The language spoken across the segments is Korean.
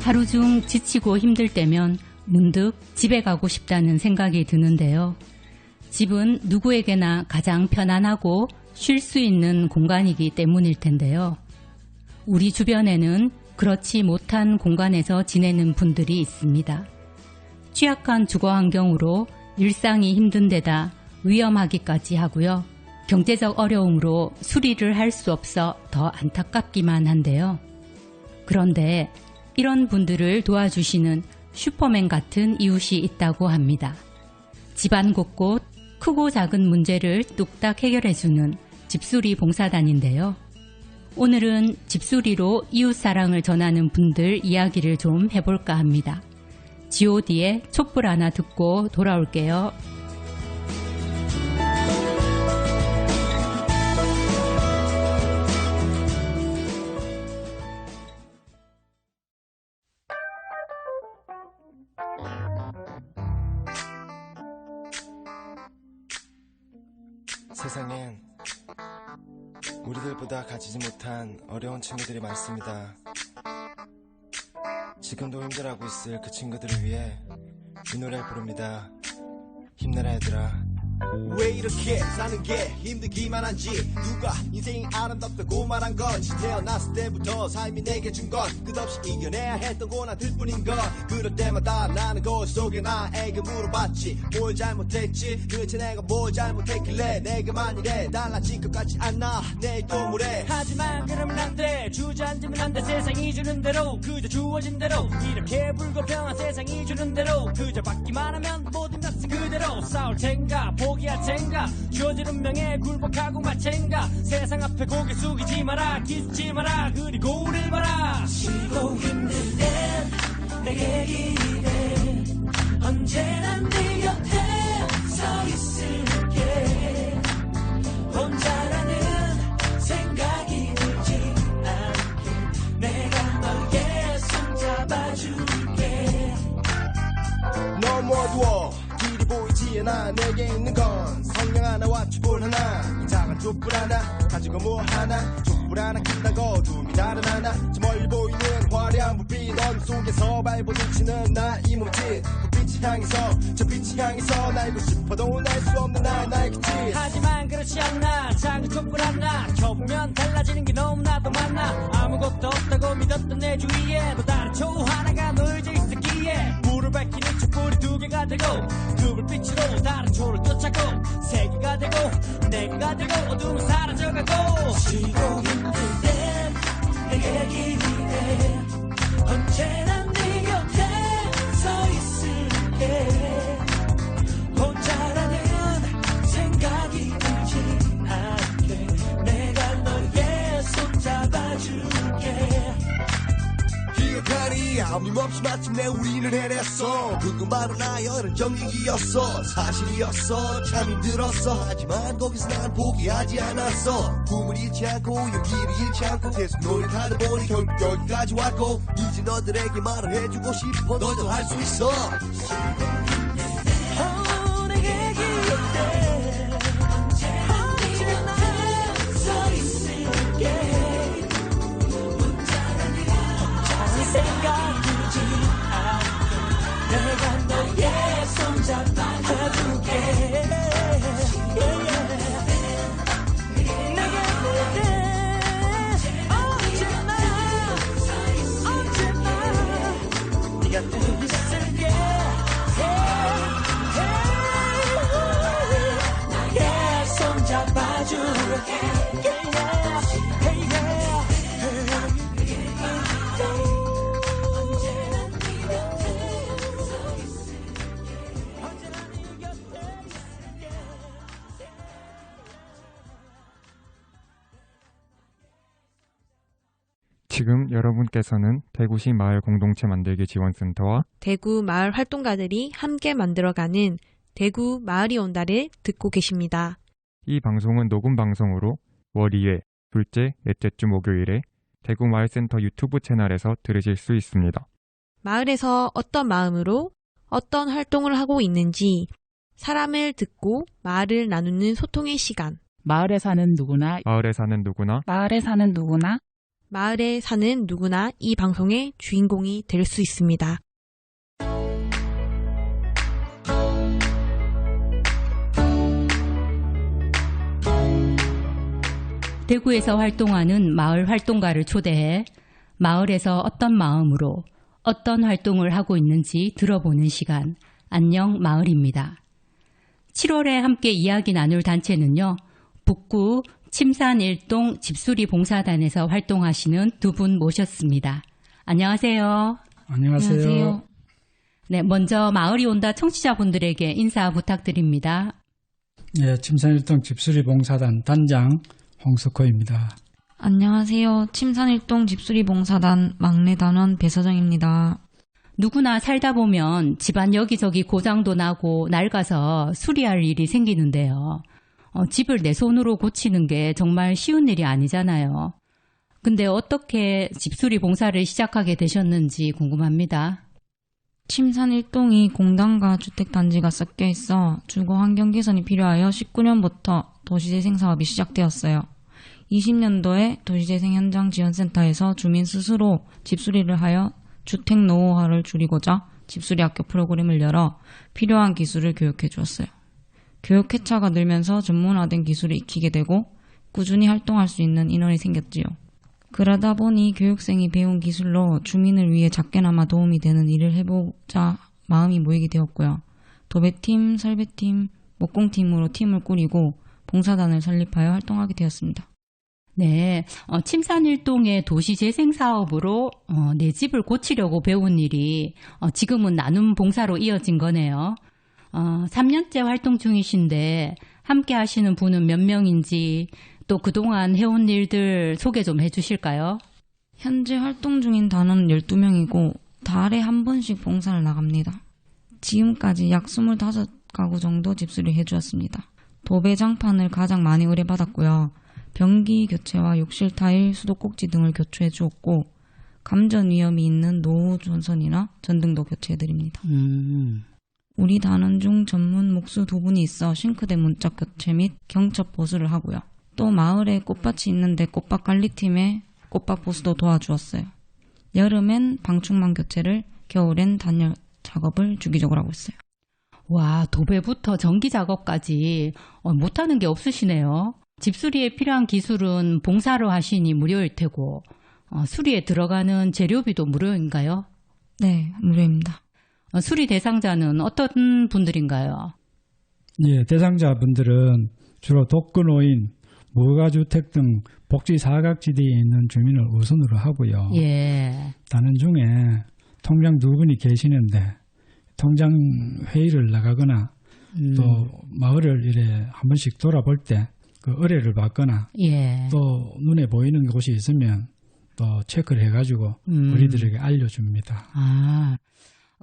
하루 중 지치고 힘들 때면 문득 집에 가고 싶다는 생각이 드는데요. 집은 누구에게나 가장 편안하고 쉴 수 있는 공간이기 때문일 텐데요. 우리 주변에는 그렇지 못한 공간에서 지내는 분들이 있습니다. 취약한 주거 환경으로 일상이 힘든 데다 위험하기까지 하고요. 경제적 어려움으로 수리를 할 수 없어 더 안타깝기만 한데요. 그런데 이런 분들을 도와주시는 슈퍼맨 같은 이웃이 있다고 합니다. 집안 곳곳 크고 작은 문제를 뚝딱 해결해주는 집수리 봉사단인데요. 오늘은 집수리로 이웃사랑을 전하는 분들 이야기를 좀 해볼까 합니다. god의 촛불 하나 듣고 돌아올게요. 세상엔 우리들보다 가지지 못한 어려운 친구들이 많습니다. 지금도 힘들어하고 있을 그 친구들을 위해 이 노래를 부릅니다. 힘내라 얘들아. 왜 이렇게 사는 게 힘들기만 한지 누가 인생이 아름답다고 말한 건지 태어났을 때부터 삶이 내게 준 건 끝없이 이겨내야 했던 고난들 뿐인 걸 그럴 때마다 나는 거울 속에 나에게 물어봤지 뭘 잘못했지 도대체 내가 뭘 잘못했길래 내게만 이래 달라진 것 같지 않아 내일 또 모레 하지만 그러면 안돼 주저앉으면 안돼 세상이 주는 대로 그저 주어진 대로 이렇게 불공평한 세상이 주는 대로 그저 받기만 하면 모든 것은 그대로 싸울 텐가 포기할 텐가 주어진 운명에 굴복하고 마챈가 세상 앞에 고개 숙이지 마라 기죽지 마라 그리고 우릴 봐라 쉬고 힘들 땐 내게 기대 언제나 네 곁에 서 있을게 혼자라는 생각이 들지 않게 내가 너의 손 잡아줄게 너무 어두워 길이 보이지 않아 내게 있는 건 성냥 하나와 촛불 하나 이 작은 촛불 하나 가지고 뭐 하나 촛불 하나 킨다고 둠이 다른 하나 저 멀리 보이는 화려한 불빛 어둠 속에서 발버둥치는 나의 몸짓 불빛이 향해서 저 빛이 향해서 날고 싶어도 날 수 없는 나의 그 짓 하지만 그렇지 않나 작은 촛불 하나 켜보면 달라지는 게 너무나도 많아 아무것도 없다고 믿었던 내 주위에 또 다른 초 하나가 놓여져 있었기에 불을 밝히는 촛불이 두 개가 되고 그 불빛으로 다른 초를 쫓아고 세 개가 되고 네 개가 되고 어둠은 사라져가고 쉬고 힘들 땐 내게 기대 언제나 네 곁에 서 있을게 혼자라는 생각이 들지 않게 내가 너의 손 잡아줄게 기억하니 아낌없이 마침내 우리는 해냈어 그것만은 나의 정직이었어 사실이었어 참 힘들었어 하지만 거기서 난 포기하지 않았어 꿈을 잃지 않고 용기를 잃지 않고 계속 노력하다 보니 결국 여기까지 왔고 이제 너들에게 말을 해주고 싶어 너도 할 수 있어 내게 기대 언제나 서 있을게 혼자라는 생각 들지 않게 내가 너의 손 잡아줄게 네가 또 있을게 나의 손 잡아줄게 지금 여러분께서는 대구시 마을 공동체 만들기 지원센터와 대구 마을 활동가들이 함께 만들어가는 대구 마을이 온다를 듣고 계십니다. 이 방송은 녹음 방송으로 월 2회, 둘째, 넷째 주 목요일에 대구 마을센터 유튜브 채널에서 들으실 수 있습니다. 마을에서 어떤 마음으로 어떤 활동을 하고 있는지 사람을 듣고 마을을 나누는 소통의 시간. 마을에 사는 누구나 마을에 사는 누구나 이 방송의 주인공이 될 수 있습니다. 대구에서 활동하는 마을 활동가를 초대해 마을에서 어떤 마음으로 어떤 활동을 하고 있는지 들어보는 시간, 안녕 마을입니다. 7월에 함께 이야기 나눌 단체는요, 북구 침산 1동 집수리 봉사단에서 활동하시는 두 분 모셨습니다. 안녕하세요. 안녕하세요. 네, 먼저 마을이 온다 청취자분들에게 인사 부탁드립니다. 예, 침산일동 집수리 봉사단 단장 홍석호입니다. 안녕하세요. 침산일동 집수리봉사단 막내 단원 배서정입니다. 누구나 살다 보면 집안 여기저기 고장도 나고 낡아서 수리할 일이 생기는데요. 집을 내 손으로 고치는 게 정말 쉬운 일이 아니잖아요. 근데 어떻게 집수리 봉사를 시작하게 되셨는지 궁금합니다. 침산일동이 공단과 주택단지가 섞여 있어 주거 환경 개선이 필요하여 19년부터 도시재생 사업이 시작되었어요. 20년도에 도시재생 현장 지원센터에서 주민 스스로 집수리를 하여 주택 노후화를 줄이고자 집수리 학교 프로그램을 열어 필요한 기술을 교육해 주었어요. 교육 회차가 늘면서 전문화된 기술을 익히게 되고 꾸준히 활동할 수 있는 인원이 생겼지요. 그러다 보니 교육생이 배운 기술로 주민을 위해 작게나마 도움이 되는 일을 해보자 마음이 모이게 되었고요. 도배팀, 설배팀, 목공팀으로 팀을 꾸리고 봉사단을 설립하여 활동하게 되었습니다. 네, 침산일동의 도시재생 사업으로 내 집을 고치려고 배운 일이 지금은 나눔 봉사로 이어진 거네요. 3년째 활동 중이신데 함께 하시는 분은 몇 명인지 또 그동안 해온 일들 소개 좀 해주실까요? 현재 활동 중인 단원은 12명이고 달에 한 번씩 봉사를 나갑니다. 지금까지 약 25가구 정도 집수리 해주었습니다. 도배장판을 가장 많이 의뢰받았고요. 변기 교체와 욕실 타일, 수도꼭지 등을 교체해 주었고 감전 위험이 있는 노후 전선이나 전등도 교체해드립니다. 우리 단원 중 전문 목수 2분이 있어 싱크대 문짝 교체 및 경첩 보수를 하고요. 또 마을에 꽃밭이 있는데 꽃밭 관리팀에 꽃밭 보수도 도와주었어요. 여름엔 방충망 교체를, 겨울엔 단열 작업을 주기적으로 하고 있어요. 와, 도배부터 전기 작업까지 못하는 게 없으시네요. 집수리에 필요한 기술은 봉사로 하시니 무료일 테고 수리에 들어가는 재료비도 무료인가요? 네, 무료입니다. 수리 대상자는 어떤 분들인가요? 예, 대상자분들은 주로 독거노인, 무가주택 등 복지 사각지대에 있는 주민을 우선으로 하고요. 예. 단원 중에 통장 2분이 계시는데 통장 회의를 나가거나 또 마을을 이래 한 번씩 돌아볼 때 그 의뢰를 받거나 예. 또 눈에 보이는 곳이 있으면 또 체크를 해가지고 우리들에게 알려줍니다. 아,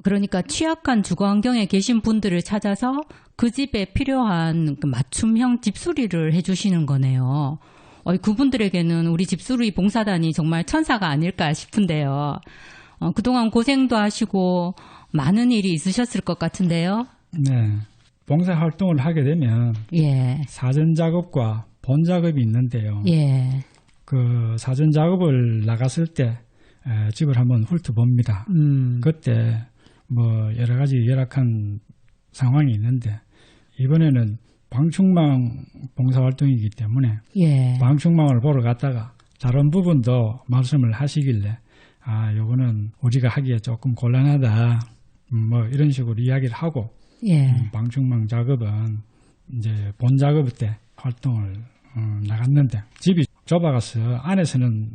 그러니까 취약한 주거 환경에 계신 분들을 찾아서 그 집에 필요한 맞춤형 집수리를 해주시는 거네요. 그분들에게는 우리 집수리 봉사단이 정말 천사가 아닐까 싶은데요. 그동안 고생도 하시고 많은 일이 있으셨을 것 같은데요. 네. 봉사활동을 하게 되면 예. 사전 작업과 본 작업이 있는데요. 예. 그 사전 작업을 나갔을 때 집을 한번 훑어봅니다. 그때 뭐 여러 가지 열악한 상황이 있는데 이번에는 방충망 봉사활동이기 때문에 예. 방충망을 보러 갔다가 다른 부분도 말씀을 하시길래 요거는 우리가 하기에 조금 곤란하다 뭐 이런 식으로 이야기를 하고 예. 방충망 작업은 이제 본 작업 때 활동을 나갔는데 집이 좁아가서 안에서는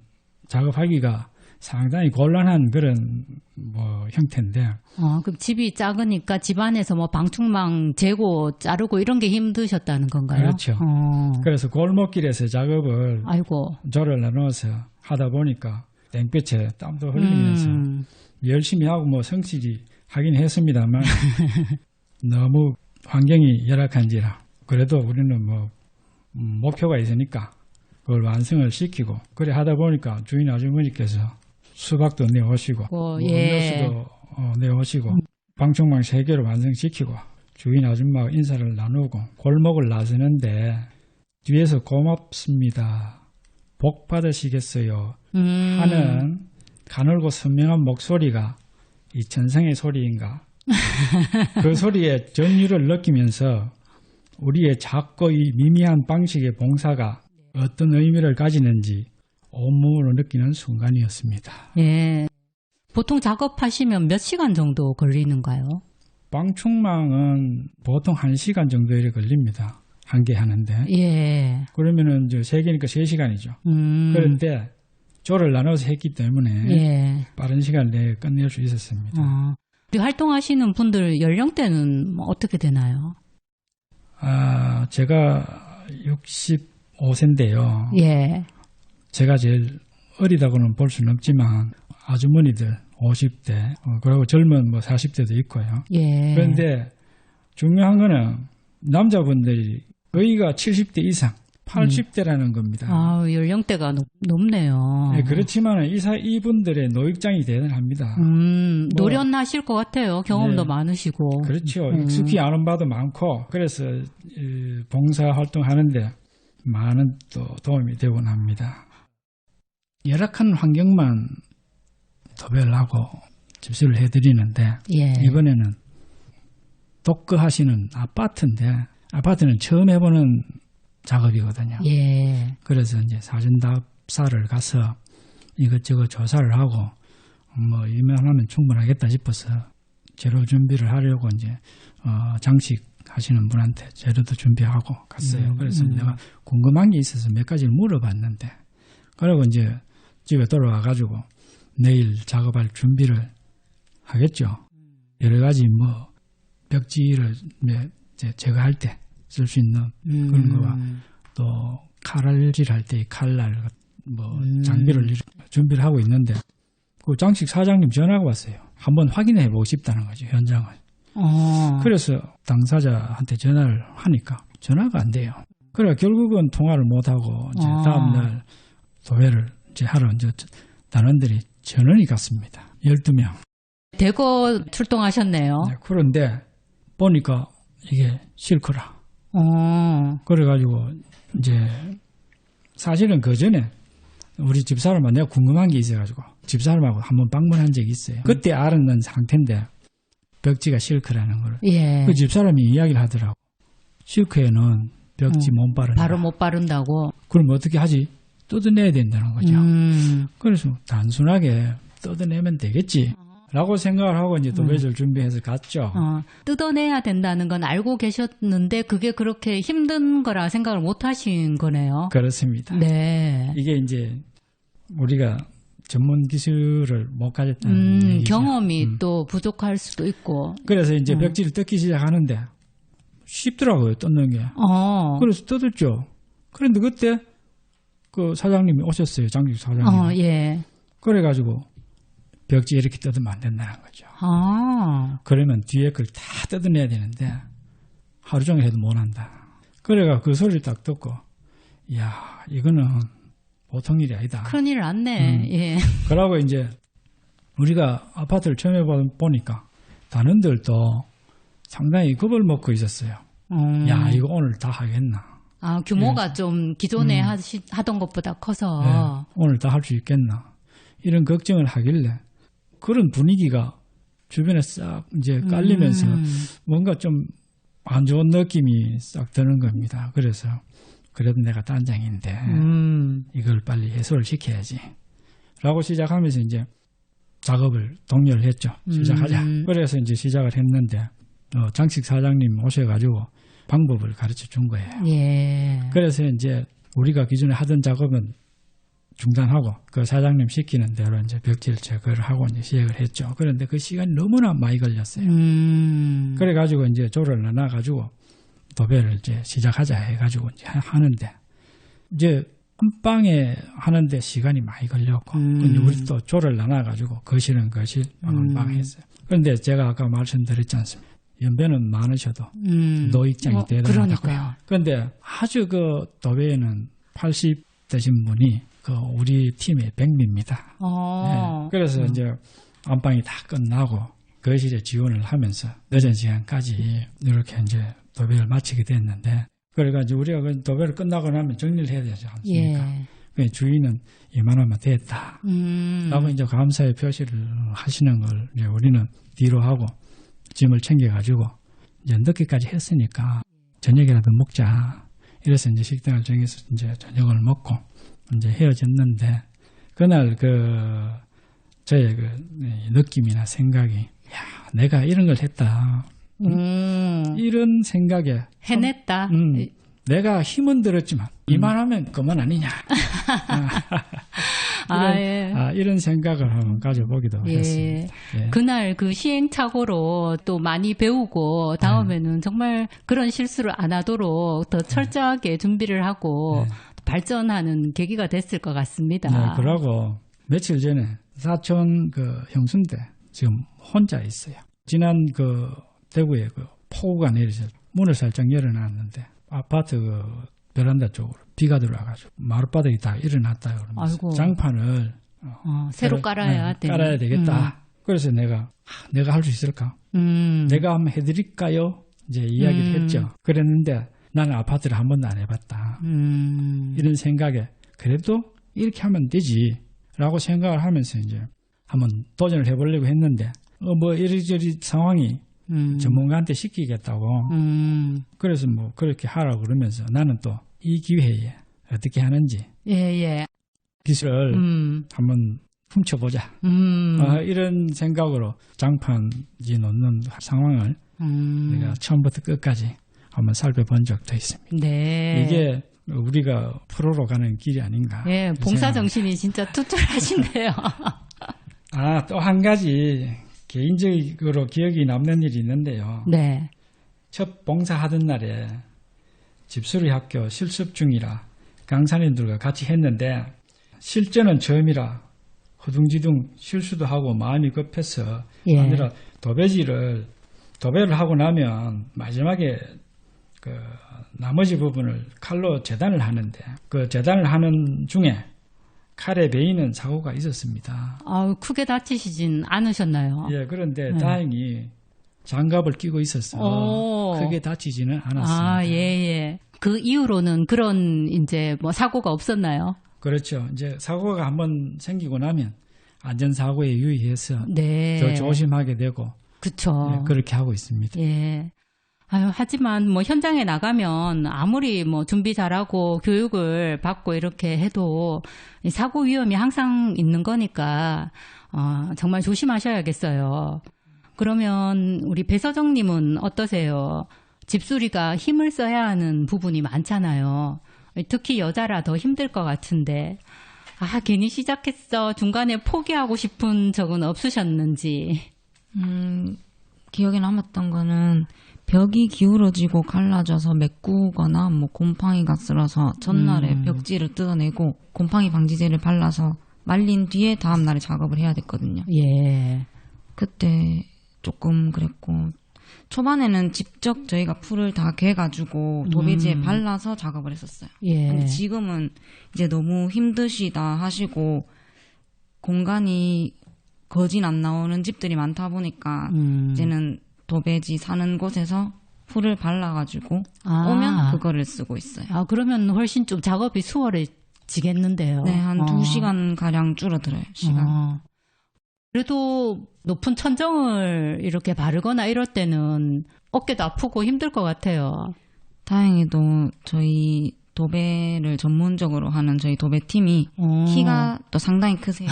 작업하기가 상당히 곤란한 그런 뭐 형태인데. 그럼 집이 작으니까 집 안에서 뭐 방충망 재고 자르고 이런 게 힘드셨다는 건가요? 그렇죠. 그래서 골목길에서 작업을 아이고. 조를 나눠서 하다 보니까 땡볕에 땀도 흘리면서 열심히 하고 뭐 성실히 하긴 했습니다만 너무 환경이 열악한지라 그래도 우리는 뭐 목표가 있으니까 그걸 완성을 시키고 그래 하다 보니까 주인 아주머니께서 수박도 내오시고 음료수도 내오시고 방충망 3개를 완성시키고 주인 아줌마가 인사를 나누고 골목을 나서는데 뒤에서 고맙습니다. 복 받으시겠어요 하는 가늘고 선명한 목소리가 이 천성의 소리인가 그 소리의 전율을 느끼면서 우리의 작고 이 미미한 방식의 봉사가 어떤 의미를 가지는지 온몸으로 느끼는 순간이었습니다. 예. 보통 작업하시면 몇 시간 정도 걸리는가요? 방충망은 보통 1시간 정도 이래 걸립니다. 한 개 하는데. 예. 그러면은 이제 3개니까 3시간이죠. 그런데 조를 나눠서 했기 때문에 예. 빠른 시간 내에 끝낼 수 있었습니다. 우리 활동하시는 분들 연령대는 어떻게 되나요? 제가 65세인데요. 예. 제가 제일 어리다고는 볼 수는 없지만 아주머니들 50대 그리고 젊은 40대도 있고요. 예. 그런데 중요한 거는 남자분들이 거의가 70대 이상 80대라는 겁니다. 연령대가 높네요. 네, 그렇지만 이분들의 노익장이 대단합니다. 노련하실 것 같아요. 경험도 네. 많으시고. 그렇죠. 익숙히 아는 바도 많고 그래서 봉사활동하는데 많은 또 도움이 되곤 합니다. 열악한 환경만 도배를 하고 집수를 해드리는데 예. 이번에는 독거하시는 아파트인데 아파트는 처음 해보는 작업이거든요. 예. 그래서 이제 사전답사를 가서 이것저것 조사를 하고 이만하면 충분하겠다 싶어서 재료 준비를 하려고 이제 장식 하시는 분한테 재료도 준비하고 갔어요. 그래서 내가 궁금한 게 있어서 몇 가지를 물어봤는데 그리고 이제 집에 돌아와가지고 내일 작업할 준비를 하겠죠. 여러 가지 벽지를 제거할 때 쓸 수 있는 그런 거와 또 칼질할 때 칼날 장비를 준비를 하고 있는데 그 장식 사장님 전화가 왔어요. 한번 확인해 보고 싶다는 거죠. 현장을. 그래서 당사자한테 전화를 하니까 전화가 안 돼요. 그래 결국은 통화를 못 하고 이제 다음 날 도배를 이제 하러 이제 단원들이 전원이 갔습니다. 12명. 대거 출동하셨네요. 네, 그런데 보니까 이게 싫더라. 그래가지고 이제 사실은 그 전에 우리 집사람은 내가 궁금한 게 있어가지고 집사람하고 한번 방문한 적이 있어요. 그때 알았는 상태인데 벽지가 실크라는 걸. 예. 그 집사람이 이야기를 하더라고. 실크에는 벽지 못 바른다. 바로 못 바른다고. 그럼 어떻게 하지? 뜯어내야 된다는 거죠. 그래서 단순하게 뜯어내면 되겠지. 라고 생각을 하고 이제 도배지를 준비해서 갔죠. 뜯어내야 된다는 건 알고 계셨는데 그게 그렇게 힘든 거라 생각을 못 하신 거네요. 그렇습니다. 네. 이게 이제 우리가 전문 기술을 못 가졌다는 얘기죠. 경험이 또 부족할 수도 있고. 그래서 이제 벽지를 뜯기 시작하는데 쉽더라고요, 뜯는 게. 그래서 뜯었죠. 그런데 그때 그 사장님이 오셨어요, 장식 사장님. 예. 그래가지고 벽지 이렇게 뜯으면 안 된다는 거죠. 그러면 뒤에 걸 다 뜯어내야 되는데 하루 종일 해도 못 한다. 그래가 그 소리를 딱 듣고 이야 이거는 보통 일이 아니다. 큰일 났네. 예. 그러고 이제 우리가 아파트를 처음에 보니까 단원들도 상당히 겁을 먹고 있었어요. 야 이거 오늘 다 하겠나. 규모가 좀 기존에 하던 것보다 커서. 네, 오늘 다 할 수 있겠나. 이런 걱정을 하길래 그런 분위기가 주변에 싹 이제 깔리면서 뭔가 좀 안 좋은 느낌이 싹 드는 겁니다. 그래서 그래도 내가 단장인데 이걸 빨리 해소를 시켜야지. 라고 시작하면서 이제 작업을 독려를 했죠. 시작하자. 그래서 이제 시작을 했는데 장식 사장님 오셔가지고 방법을 가르쳐 준 거예요. 예. 그래서 이제 우리가 기존에 하던 작업은 중단하고 그 사장님 시키는 대로 이제 벽지를 제거를 하고 이제 시작을 했죠. 그런데 그 시간이 너무나 많이 걸렸어요. 그래가지고 이제 조를 나눠가지고 도배를 이제 시작하자 해가지고 이제 하는데 이제 한 방에 하는데 시간이 많이 걸렸고 근데 우리 또 조를 나눠가지고 거실은 거실, 방은 방 했어요. 그런데 제가 아까 말씀드렸지 않습니까? 연배는 많으셔도 노익장이 대단하다고요. 그런데 아주 그 도배에는 80 되신 분이 그 우리 팀의 백미입니다. 네. 그래서 이제 안방이 다 끝나고 거실에 지원을 하면서 늦은 시간까지 이렇게 이제 도배를 마치게 됐는데 그래가지고 우리가 그 도배를 끝나고 나면 정리를 해야 되지 않습니까? 주인은 이만하면 됐다. 라고 이제 감사의 표시를 하시는 걸 이제 우리는 뒤로 하고 짐을 챙겨가지고 이제 늦게까지 했으니까 저녁이라도 먹자. 이래서 이제 식당을 정해서 이제 저녁을 먹고 이제 헤어졌는데 그날 저의 느낌이나 생각이 야, 내가 이런 걸 했다. 이런 생각에 해냈다. 내가 힘은 들었지만 이만하면 그만 아니냐. 이런 생각을 한번 가져보기도 했습니다. 예. 그날 그 시행착오로 또 많이 배우고 다음에는 정말 그런 실수를 안 하도록 더 철저하게 준비를 하고 발전하는 계기가 됐을 것 같습니다. 네, 그러고 며칠 전에 사촌 형수인데 지금 혼자 있어요. 지난 대구에 폭우가 내려서 문을 살짝 열어놨는데 아파트 베란다 쪽으로 비가 들어와가지고 마룻바닥이 다 일어났다 그러면서 아이고. 장판을 새로 깔아야 되겠다. 그래서 내가 할 수 있을까? 내가 한번 해드릴까요? 이제 이야기를 했죠. 그랬는데 나는 아파트를 한 번도 안 해봤다. 이런 생각에 그래도 이렇게 하면 되지라고 생각을 하면서 이제 한번 도전을 해보려고 했는데 뭐 이리저리 상황이 전문가한테 시키겠다고. 그래서 뭐 그렇게 하라고 그러면서 나는 또 이 기회에 어떻게 하는지 기술을 한번 훔쳐보자. 이런 생각으로 장판지 놓는 상황을 내가 처음부터 끝까지 한번 살펴본 적도 있습니다. 네. 이게 우리가 프로로 가는 길이 아닌가. 예, 봉사정신이 진짜 투철하신데요. 또 한 가지 개인적으로 기억이 남는 일이 있는데요. 네. 첫 봉사하던 날에 집수리 학교 실습 중이라 강사님들과 같이 했는데 실전은 처음이라 허둥지둥 실수도 하고 마음이 급해서 아니라 도배를 하고 나면 마지막에 나머지 부분을 칼로 재단을 하는데 그 재단을 하는 중에 칼에 베이는 사고가 있었습니다. 크게 다치시진 않으셨나요? 예, 그런데 다행히 장갑을 끼고 있어서 크게 다치지는 않았습니다. 예. 그 이후로는 그런 이제 뭐 사고가 없었나요? 그렇죠. 이제 사고가 한번 생기고 나면 안전사고에 유의해서 더 조심하게 되고 그렇죠. 네, 그렇게 하고 있습니다. 예. 하지만 뭐 현장에 나가면 아무리 뭐 준비 잘하고 교육을 받고 이렇게 해도 사고 위험이 항상 있는 거니까 정말 조심하셔야겠어요. 그러면 우리 배서정님은 어떠세요? 집수리가 힘을 써야 하는 부분이 많잖아요. 특히 여자라 더 힘들 것 같은데 괜히 시작했어. 중간에 포기하고 싶은 적은 없으셨는지. 기억에 남았던 거는 벽이 기울어지고 갈라져서 메꾸거나 뭐 곰팡이가 쓸어서 전날에 벽지를 뜯어내고 곰팡이 방지제를 발라서 말린 뒤에 다음 날에 작업을 해야 됐거든요. 예. 그때 조금 그랬고 초반에는 직접 저희가 풀을 다 개가지고 도배지에 발라서 작업을 했었어요. 예. 근데 지금은 이제 너무 힘드시다 하시고 공간이 거진 안 나오는 집들이 많다 보니까 이제는 도배지 사는 곳에서 풀을 발라가지고 오면 그거를 쓰고 있어요. 그러면 훨씬 좀 작업이 수월해지겠는데요. 네, 한 2시간 가량 줄어들어요, 시간. 그래도 높은 천정을 이렇게 바르거나 이럴 때는 어깨도 아프고 힘들 것 같아요. 다행히도 저희 도배를 전문적으로 하는 저희 도배팀이 키가 또 상당히 크세요.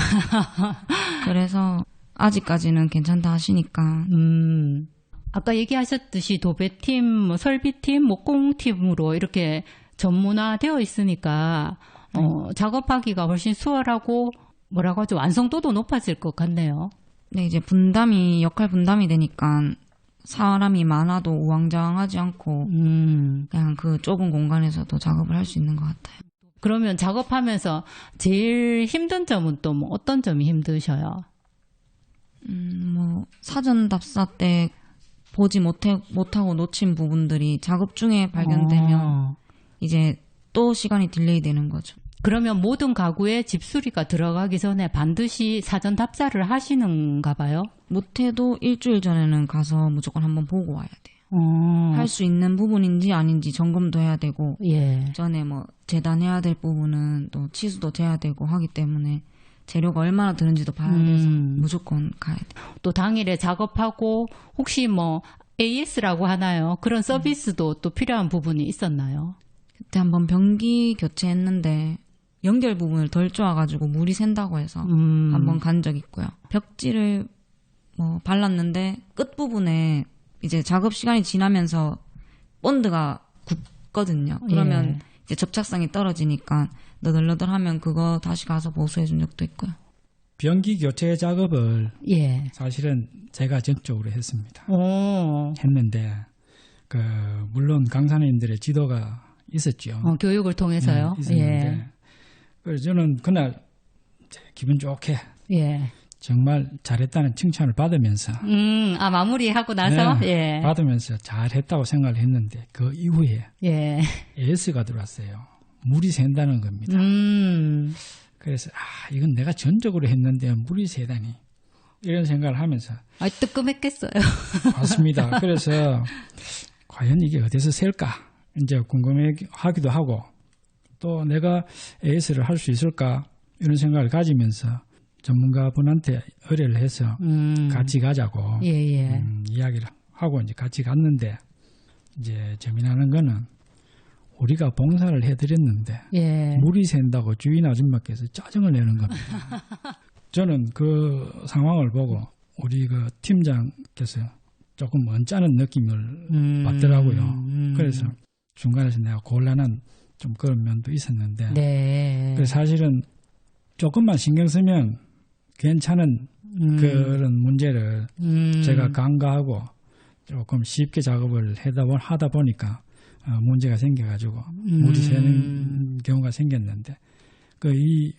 그래서 아직까지는 괜찮다 하시니까. 아까 얘기하셨듯이 도배팀, 설비팀, 목공팀으로 이렇게 전문화되어 있으니까 작업하기가 훨씬 수월하고 뭐라고 하죠? 완성도도 높아질 것 같네요. 네, 이제 역할 분담이 되니까 사람이 많아도 우왕좌왕하지 않고 그냥 그 좁은 공간에서도 작업을 할 수 있는 것 같아요. 그러면 작업하면서 제일 힘든 점은 또 뭐 어떤 점이 힘드셔요? 뭐 사전 답사 때 보지 못하고 놓친 부분들이 작업 중에 발견되면 이제 또 시간이 딜레이 되는 거죠. 그러면 모든 가구에 집수리가 들어가기 전에 반드시 사전 답사를 하시는가 봐요? 못해도 일주일 전에는 가서 무조건 한번 보고 와야 돼요. 할 수 있는 부분인지 아닌지 점검도 해야 되고 예. 전에 뭐 재단해야 될 부분은 또 취수도 돼야 되고 하기 때문에 재료가 얼마나 드는지도 봐야 돼서 무조건 가야 돼요. 또 당일에 작업하고 혹시 뭐 AS라고 하나요? 그런 서비스도 또 필요한 부분이 있었나요? 그때 한번 변기 교체했는데 연결 부분을 덜 쪼아가지고 물이 샌다고 해서 한번 간 적 있고요. 벽지를 뭐 발랐는데 끝 부분에 이제 작업 시간이 지나면서 본드가 굳거든요. 그러면 예. 이제 접착성이 떨어지니까 너덜너덜하면 그거 다시 가서 보수해 준 적도 있고요. 변기 교체 작업을 예. 사실은 제가 전적으로 했습니다. 오. 했는데 물론 강사님들의 지도가 있었죠. 교육을 통해서요. 네, 있었는데 예. 그래서 저는 그날 기분 좋게 예. 정말 잘했다는 칭찬을 받으면서 마무리하고 나서 예. 받으면서 잘했다고 생각을 했는데 그 이후에 예. AS가 들어왔어요. 물이 샌다는 겁니다. 그래서 이건 내가 전적으로 했는데 물이 새다니 이런 생각을 하면서 뜨끔했겠어요. 맞습니다. 그래서 과연 이게 어디서 셀까 이제 궁금해하기도 하고 또 내가 AS를 할 수 있을까 이런 생각을 가지면서 전문가분한테 의뢰를 해서 같이 가자고 예. 이야기를 하고 이제 같이 갔는데 이제 재미나는 거는 우리가 봉사를 해드렸는데 예. 물이 샌다고 주인 아줌마께서 짜증을 내는 겁니다. 저는 그 상황을 보고 우리 그 팀장께서 조금 언짢은 느낌을 받더라고요. 그래서 중간에서 내가 곤란한 좀 그런 면도 있었는데 네. 그래서 사실은 조금만 신경 쓰면 괜찮은 그런 문제를 제가 간과하고 조금 쉽게 작업을 하다 보니까 문제가 생겨가지고 물이 새는 경우가 생겼는데 이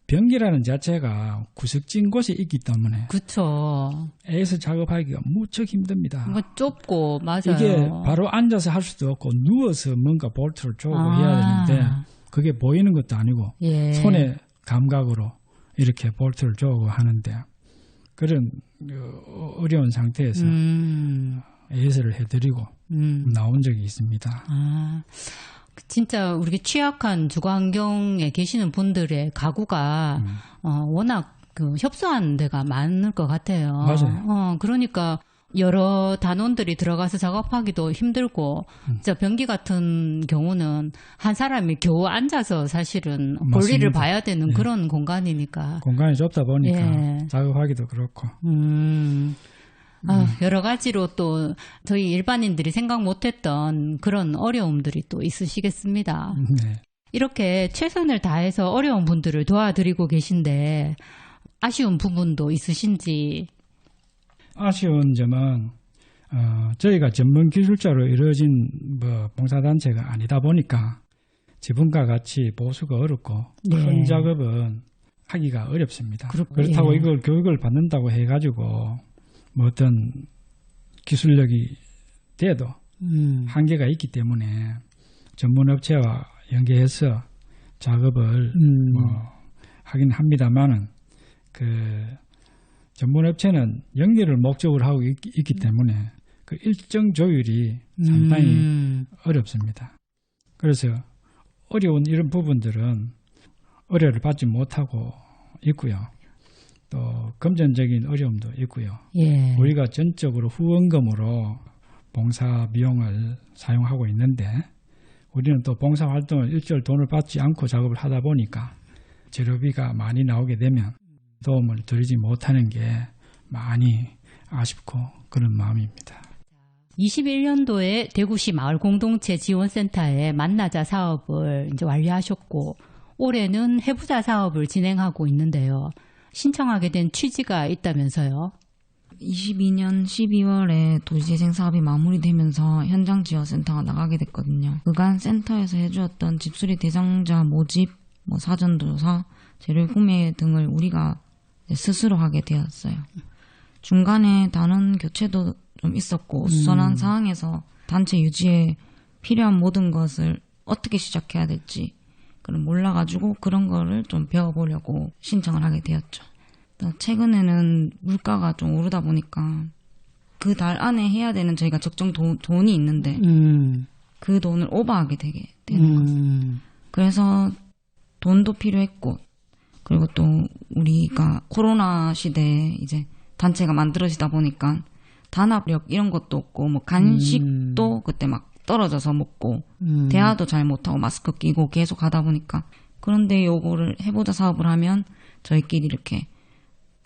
변기라는 자체가 구석진 곳에 있기 때문에 그렇죠. AS 작업하기가 무척 힘듭니다. 뭔가 좁고 맞아요. 이게 바로 앉아서 할 수도 없고 누워서 뭔가 볼트를 쪼고 해야 되는데 그게 보이는 것도 아니고 예. 손의 감각으로 이렇게 볼트를 쪼고 하는데 그런 어려운 상태에서 AS를 해드리고 나온 적이 있습니다. 진짜 우리 취약한 주거 환경에 계시는 분들의 가구가 워낙 협소한 데가 많을 것 같아요. 맞아요. 그러니까 여러 단원들이 들어가서 작업하기도 힘들고 진짜 변기 같은 경우는 한 사람이 겨우 앉아서 사실은 볼일을 봐야 되는 그런 공간이니까. 공간이 좁다 보니까 예. 작업하기도 그렇고. 여러 가지로 또 저희 일반인들이 생각 못했던 그런 어려움들이 또 있으시겠습니다. 네. 이렇게 최선을 다해서 어려운 분들을 도와드리고 계신데 아쉬운 부분도 있으신지. 아쉬운 점은 저희가 전문 기술자로 이루어진 봉사단체가 아니다 보니까 지분과 같이 보수가 어렵고 큰 작업은 하기가 어렵습니다. 그렇다고 이걸 교육을 받는다고 해가지고 어떤 기술력이 돼도 한계가 있기 때문에 전문업체와 연계해서 작업을 하긴 합니다만은 전문업체는 연계를 목적으로 하고 있기 때문에 그 일정 조율이 상당히 어렵습니다. 그래서 어려운 이런 부분들은 의뢰를 받지 못하고 있고요. 또 금전적인 어려움도 있고요. 예. 우리가 전적으로 후원금으로 봉사 비용을 사용하고 있는데 우리는 또 봉사활동을 일절 돈을 받지 않고 작업을 하다 보니까 재료비가 많이 나오게 되면 도움을 드리지 못하는 게 많이 아쉽고 그런 마음입니다. 21년도에 대구시 마을공동체 지원센터에 만나자 사업을 이제 완료하셨고 올해는 해부자 사업을 진행하고 있는데요. 신청하게 된 취지가 있다면서요? 22년 12월에 도시재생 사업이 마무리되면서 현장 지원센터가 나가게 됐거든요. 그간 센터에서 해주었던 집수리 대상자 모집, 사전조사, 재료 구매 등을 우리가 스스로 하게 되었어요. 중간에 단원 교체도 좀 있었고 수선한 상황에서 단체 유지에 필요한 모든 것을 어떻게 시작해야 될지 몰라가지고 그런 거를 좀 배워보려고 신청을 하게 되었죠. 최근에는 물가가 좀 오르다 보니까 그 달 안에 해야 되는 저희가 적정 돈이 있는데 그 돈을 오버하게 되게 되는 거죠. 그래서 돈도 필요했고 그리고 또 우리가 코로나 시대에 이제 단체가 만들어지다 보니까 단합력 이런 것도 없고 뭐 간식도 그때 막 떨어져서 먹고 대화도 잘 못하고 마스크 끼고 계속 하다 보니까 그런데 요거를 해보자 사업을 하면 저희끼리 이렇게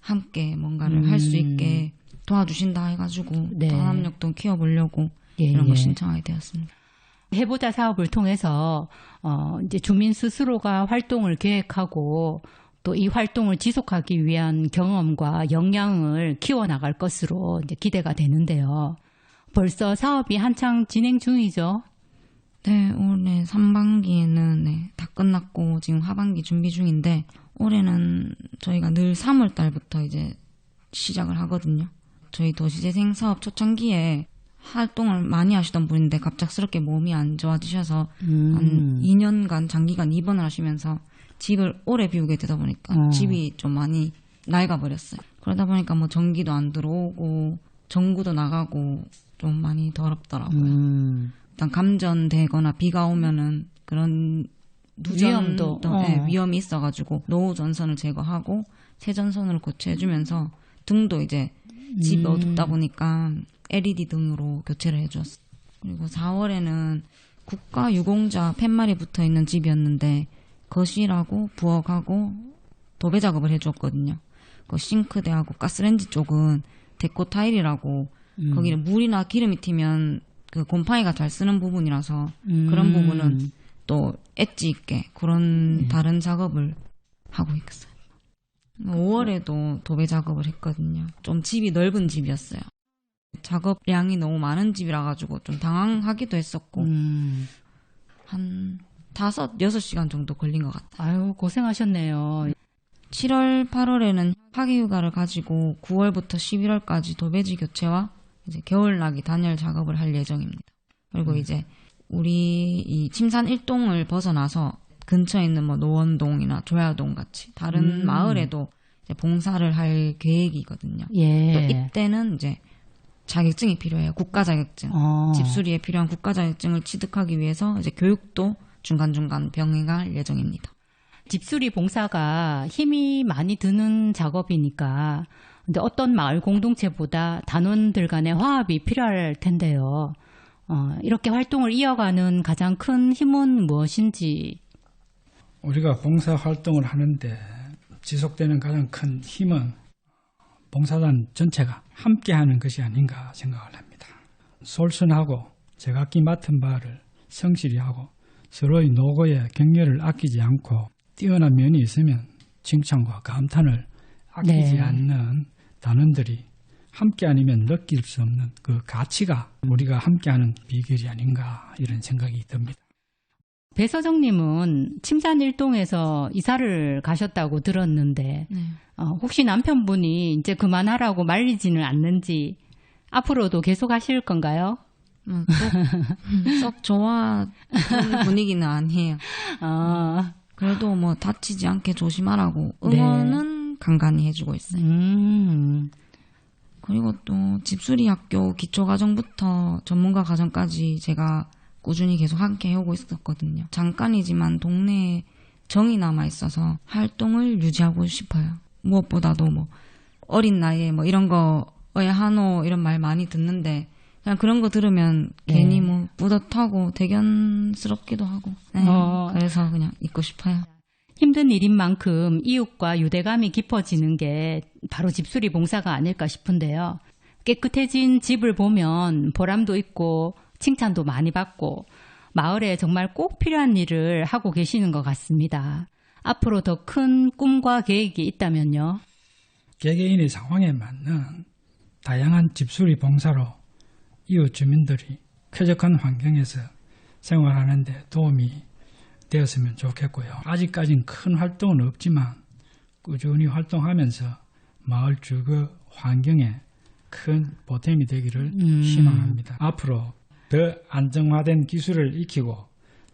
함께 뭔가를 할 수 있게 도와주신다 해가지고 네. 단합력도 키워보려고 예, 이런 걸 예. 신청하게 되었습니다. 해보자 사업을 통해서 이제 주민 스스로가 활동을 계획하고 또 이 활동을 지속하기 위한 경험과 역량을 키워나갈 것으로 이제 기대가 되는데요. 벌써 사업이 한창 진행 중이죠. 네, 올해 3반기에는 네, 다 끝났고 지금 하반기 준비 중인데 올해는 저희가 늘 3월 달부터 이제 시작을 하거든요. 저희 도시재생 사업 초창기에 활동을 많이 하시던 분인데 갑작스럽게 몸이 안 좋아지셔서 한 2년간 장기간 입원을 하시면서 집을 오래 비우게 되다 보니까 집이 좀 많이 낡아버렸어요. 그러다 보니까 뭐 전기도 안 들어오고 전구도 나가고 좀 많이 더럽더라고요. 일단 감전되거나 비가 오면은 그런 위험도 네, 위험이 있어가지고 노후 전선을 제거하고 새 전선으로 교체해주면서 등도 이제 집이 어둡다 보니까 LED 등으로 교체를 해주었어요. 그리고 4월에는 국가 유공자 팻말이 붙어있는 집이었는데 거실하고 부엌하고 도배 작업을 해주었거든요. 그 싱크대하고 가스레인지 쪽은 데코 타일이라고 거기는 물이나 기름이 튀면 그 곰팡이가 잘 쓰는 부분이라서 그런 부분은 또 엣지 있게 그런 다른 작업을 하고 있었어요. 5월에도 도배 작업을 했거든요. 좀 집이 넓은 집이었어요. 작업량이 너무 많은 집이라 가지고 좀 당황하기도 했었고 한 5-6시간 정도 걸린 것 같아요. 아유, 고생하셨네요. 7월, 8월에는 학예휴가를 가지고 9월부터 11월까지 도배지 교체와 이제 겨울나기 단열 작업을 할 예정입니다. 그리고 이제 우리 이 침산 1동을 벗어나서 근처에 있는 뭐 노원동이나 조야동 같이 다른 마을에도 이제 봉사를 할 계획이거든요. 예. 또 이때는 이제 자격증이 필요해요. 국가 자격증. 집수리에 필요한 국가 자격증을 취득하기 위해서 이제 교육도 중간중간 병행할 예정입니다. 집수리 봉사가 힘이 많이 드는 작업이니까 근데 어떤 마을 공동체보다 단원들 간의 화합이 필요할 텐데요. 이렇게 활동을 이어가는 가장 큰 힘은 무엇인지. 우리가 봉사 활동을 하는데 지속되는 가장 큰 힘은 봉사단 전체가 함께하는 것이 아닌가 생각을 합니다. 솔선하고 제각기 맡은 바를 성실히 하고 서로의 노고에 격려를 아끼지 않고 뛰어난 면이 있으면 칭찬과 감탄을 아끼지 네. 않는 단원들이 함께 아니면 느낄 수 없는 그 가치가 우리가 함께하는 비결이 아닌가 이런 생각이 듭니다. 배서정님은 침산 1동에서 이사를 가셨다고 들었는데 네. 혹시 남편분이 이제 그만하라고 말리지는 않는지 앞으로도 계속 하실 건가요? 썩 좋아하는 분위기는 아니에요. 그래도 뭐 다치지 않게 조심하라고 응원은 네. 간간히 해주고 있어요. 그리고 또 집수리 학교 기초과정부터 전문가 과정까지 제가 꾸준히 계속 함께 해오고 있었거든요. 잠깐이지만 동네에 정이 남아있어서 활동을 유지하고 싶어요. 무엇보다도 뭐 어린 나이에 뭐 이런 거 왜 하노 이런 말 많이 듣는데 그냥 그런 거 들으면 네. 괜히 뭐 뿌듯하고 대견스럽기도 하고 네. 그래서 그냥 있고 싶어요. 힘든 일인 만큼 이웃과 유대감이 깊어지는 게 바로 집수리 봉사가 아닐까 싶은데요. 깨끗해진 집을 보면 보람도 있고 칭찬도 많이 받고 마을에 정말 꼭 필요한 일을 하고 계시는 것 같습니다. 앞으로 더 큰 꿈과 계획이 있다면요? 개개인의 상황에 맞는 다양한 집수리 봉사로 이웃 주민들이 쾌적한 환경에서 생활하는 데 도움이 되었으면 좋겠고요. 아직까지는 큰 활동은 없지만 꾸준히 활동하면서 마을 주거 환경에 큰 보탬이 되기를 희망합니다. 앞으로 더 안정화된 기술을 익히고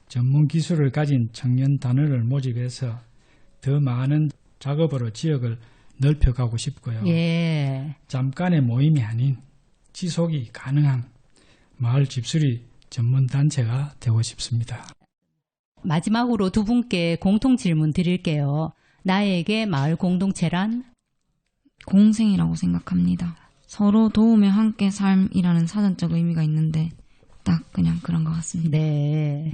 전문 기술을 가진 청년 단원을 모집해서 더 많은 작업으로 지역을 넓혀가고 싶고요. 예. 잠깐의 모임이 아닌 지속이 가능한 마을 집수리 전문단체가 되고 싶습니다. 마지막으로 두 분께 공통 질문 드릴게요. 나에게 마을 공동체란? 공생이라고 생각합니다. 서로 도우며 함께 삶이라는 사전적 의미가 있는데 딱 그냥 그런 것 같습니다. 네.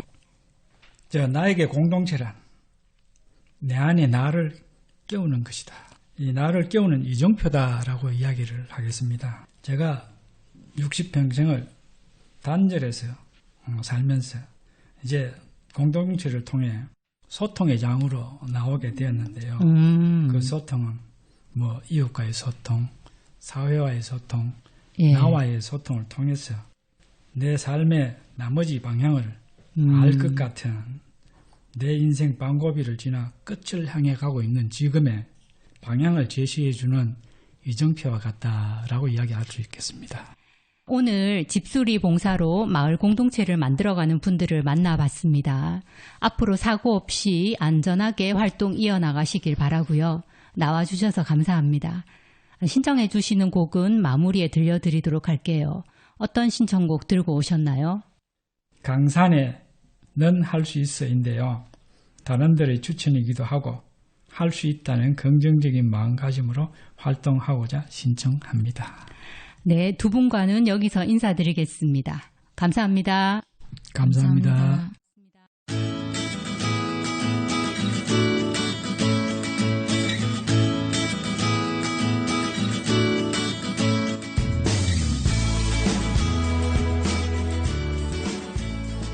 나에게 공동체란 내 안에 나를 깨우는 것이다. 이 나를 깨우는 이정표다라고 이야기를 하겠습니다. 제가 60평생을 단절해서 살면서 이제 공동체를 통해 소통의 장으로 나오게 되었는데요. 그 소통은 뭐 이웃과의 소통, 사회와의 소통, 예. 나와의 소통을 통해서 내 삶의 나머지 방향을 알 것 같은 내 인생 방고비를 지나 끝을 향해 가고 있는 지금의 방향을 제시해주는 이정표와 같다라고 이야기할 수 있겠습니다. 오늘 집수리 봉사로 마을 공동체를 만들어가는 분들을 만나봤습니다. 앞으로 사고 없이 안전하게 활동 이어나가시길 바라고요. 나와주셔서 감사합니다. 신청해 주시는 곡은 마무리에 들려드리도록 할게요. 어떤 신청곡 들고 오셨나요? 강산의 넌 할 수 있어인데요. 단원들의 추천이기도 하고 할 수 있다는 긍정적인 마음가짐으로 활동하고자 신청합니다. 네, 두 분과는 여기서 인사드리겠습니다. 감사합니다. 감사합니다.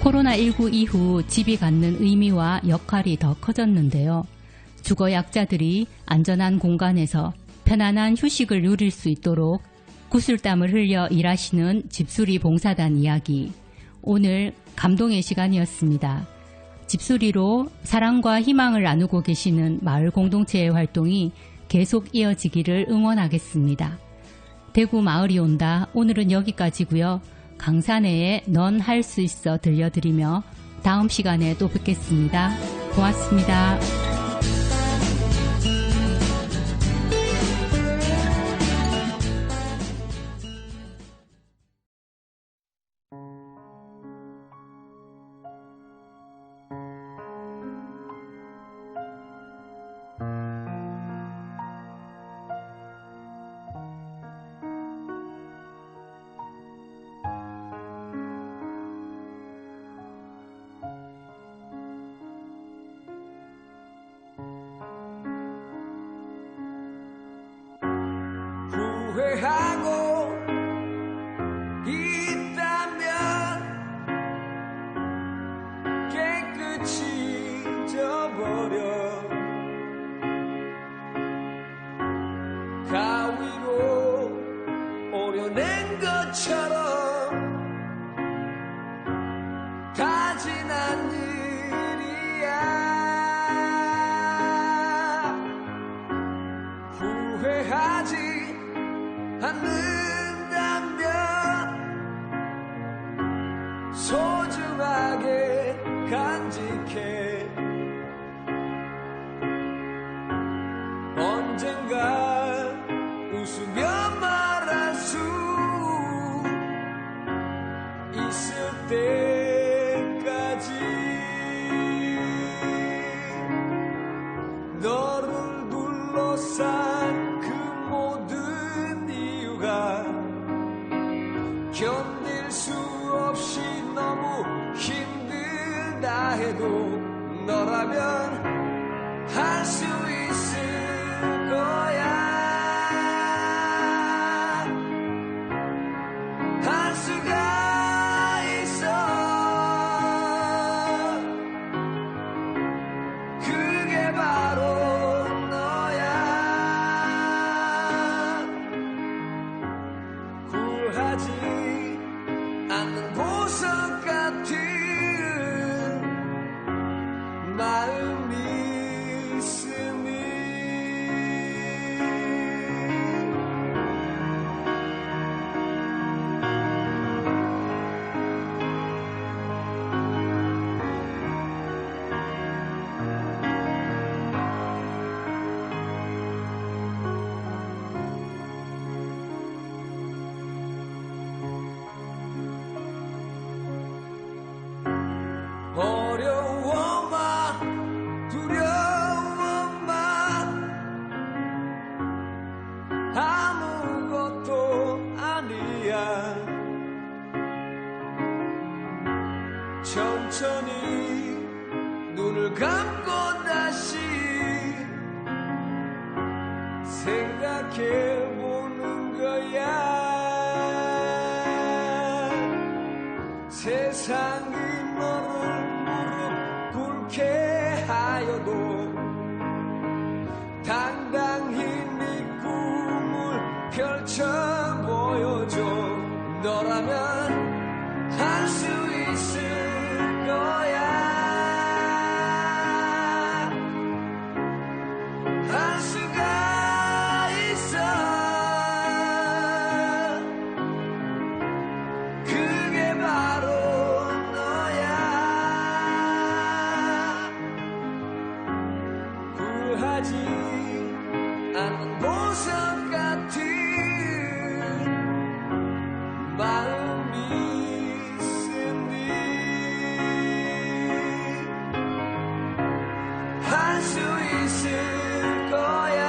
코로나19 이후 집이 갖는 의미와 역할이 더 커졌는데요. 주거 약자들이 안전한 공간에서 편안한 휴식을 누릴 수 있도록 구슬땀을 흘려 일하시는 집수리 봉사단 이야기. 오늘 감동의 시간이었습니다. 집수리로 사랑과 희망을 나누고 계시는 마을 공동체의 활동이 계속 이어지기를 응원하겠습니다. 대구 마을이 온다. 오늘은 여기까지고요. 강산해의 넌 할 수 있어 들려드리며 다음 시간에 또 뵙겠습니다. 고맙습니다. 후회하고 있다면 깨끗이 잊어버려 가위로 오려낸 것처럼 다 지난 일이야. 후회하지 않는다면 소중하게 간직해. 언젠가 웃으며 말할 수 있을 때까지 너를 둘러싼 그 모든 이유가 견딜 수 없이 너무 힘들다 해도 너라면 할 수 있을 거야. 할 수가 있어. 그게 바로 너야. 굴하지 않는 보석 같은 마음이 있으니 거야. 천천히 눈을 감고 다시 생각해보는 거야. 세상이 너를 무릎 꿇게 하여도 당당히 네 꿈을 펼쳐 보여줘. 너라면 할 수 있을 거야. 할 수가 있어. 그게 바로 너야. 구하지 않는 보석 같은 마음이 있으니 할 수 있을 거야.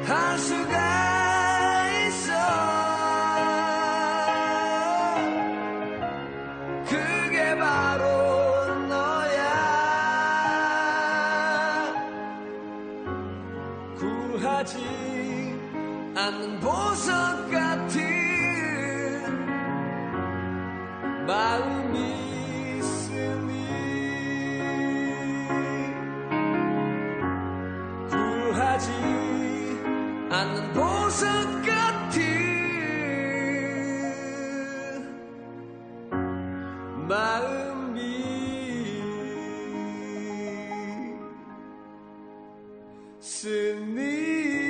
할 수가 있어. 그게 바로 너야. 구하지 않는 보석 같은 마음이 있으니 구하지 않는 보석 같은 마음이 있으니